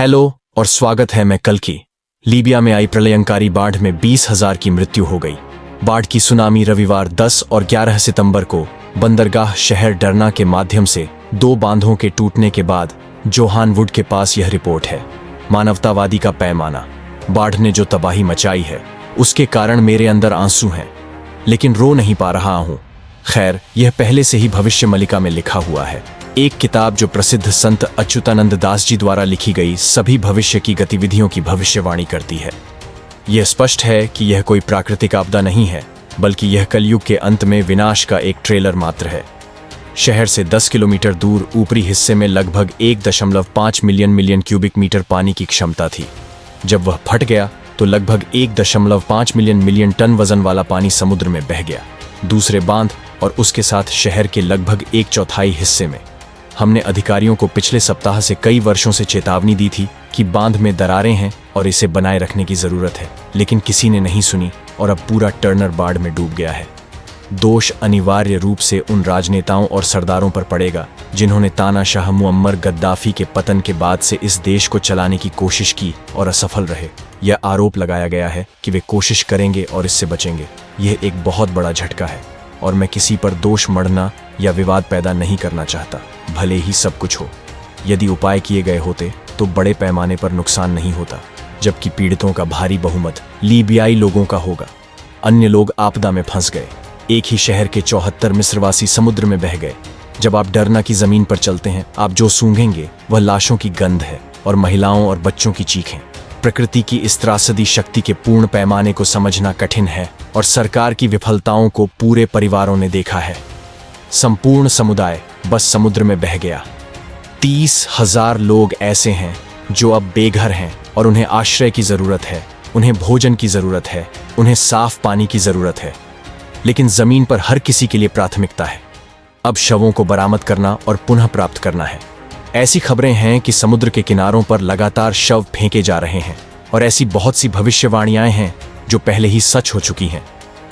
Hello और स्वागत है। मैं कल की लीबिया में आई प्रलयंकारी बाढ़ में 20,000 की मृत्यु हो गई। बाढ़ की सुनामी रविवार 10 और 11 सितंबर को बंदरगाह शहर डरना के माध्यम से 2 बांधों के टूटने के बाद जोहान वुड के पास यह रिपोर्ट है। मानवतावादी का पैमाना। बाढ़ ने जो तबाही मचाई है उसके कारण मेरे अंदर आंसू हैं, लेकिन रो नहीं पा रहा हूं। खैर, यह पहले से ही भविष्य मलिका में लिखा हुआ है। एक किताब जो प्रसिद्ध संत अच्युतानंद दास जी द्वारा लिखी गई सभी भविष्य की गतिविधियों की भविष्यवाणी करती है। यह स्पष्ट है कि यह कोई प्राकृतिक आपदा नहीं है, बल्कि यह कलयुग के अंत में विनाश का एक ट्रेलर मात्र है। शहर से 10 किलोमीटर दूर ऊपरी हिस्से में लगभग 1.5 मिलियन क्यूबिक मीटर पानी की क्षमता थी। जब वह फट गया तो लगभग 1.5 मिलियन टन वजन वाला पानी समुद्र में बह गया। दूसरे बांध और उसके साथ शहर के लगभग 1/4 हिस्से में। हमने अधिकारियों को पिछले सप्ताह से कई वर्षों से चेतावनी दी थी कि बांध में दरारें हैं और इसे बनाए रखने की जरूरत है, लेकिन किसी ने नहीं सुनी और अब पूरा टर्नर बाढ़ में डूब गया है। दोष अनिवार्य रूप से उन राजनेताओं और सरदारों पर पड़ेगा जिन्होंने तानाशाह मुअम्मर गद्दाफी के पतन के बाद से इस देश को चलाने की कोशिश की और असफल रहे। यह आरोप लगाया गया है कि वे कोशिश करेंगे और इससे बचेंगे। यह एक बहुत बड़ा झटका है और मैं किसी पर दोष मढ़ना या विवाद पैदा नहीं करना चाहता, भले ही सब कुछ हो। यदि उपाय किए गए होते तो बड़े पैमाने पर नुकसान नहीं होता, जबकि पीड़ितों का भारी बहुमत लीबियाई लोगों का होगा। अन्य लोग आपदा में फंस गए। एक ही शहर के 74 मिस्रवासी समुद्र में बह गए। जब आप डरना की जमीन पर चलते हैं, आप जो सूंघेंगे वह लाशों की गंध है और महिलाओं और बच्चों की चीखें। प्रकृति की इस त्रासदी शक्ति के पूर्ण पैमाने को समझना कठिन है और सरकार की विफलताओं को पूरे परिवारों ने देखा है। संपूर्ण समुदाय बस समुद्र में बह गया। 30,000 लोग ऐसे हैं जो अब बेघर हैं और उन्हें आश्रय की जरूरत है, उन्हें भोजन की जरूरत है, उन्हें साफ पानी की जरूरत है। लेकिन जमीन पर हर किसी के लिए प्राथमिकता है अब शवों को बरामद करना और पुनः प्राप्त करना है। ऐसी खबरें हैं कि समुद्र के किनारों पर लगातार शव फेंके जा रहे हैं और ऐसी बहुत सी भविष्यवाणियां हैं जो पहले ही सच हो चुकी हैं,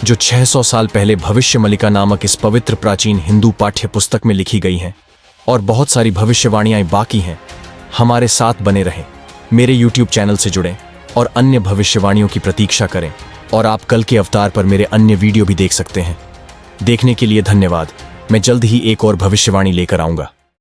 जो 600 साल पहले भविष्य मलिका नामक इस पवित्र प्राचीन हिंदू पाठ्य पुस्तक में लिखी गई हैं। और बहुत सारी भविष्यवाणियां बाकी हैं। हमारे साथ बने रहें, मेरे YouTube चैनल से जुड़ें और अन्य भविष्यवाणियों की प्रतीक्षा करें। और आप कल के अवतार पर मेरे अन्य वीडियो भी देख सकते हैं। देखने के लिए धन्यवाद। मैं जल्द ही एक और भविष्यवाणी लेकर आऊंगा।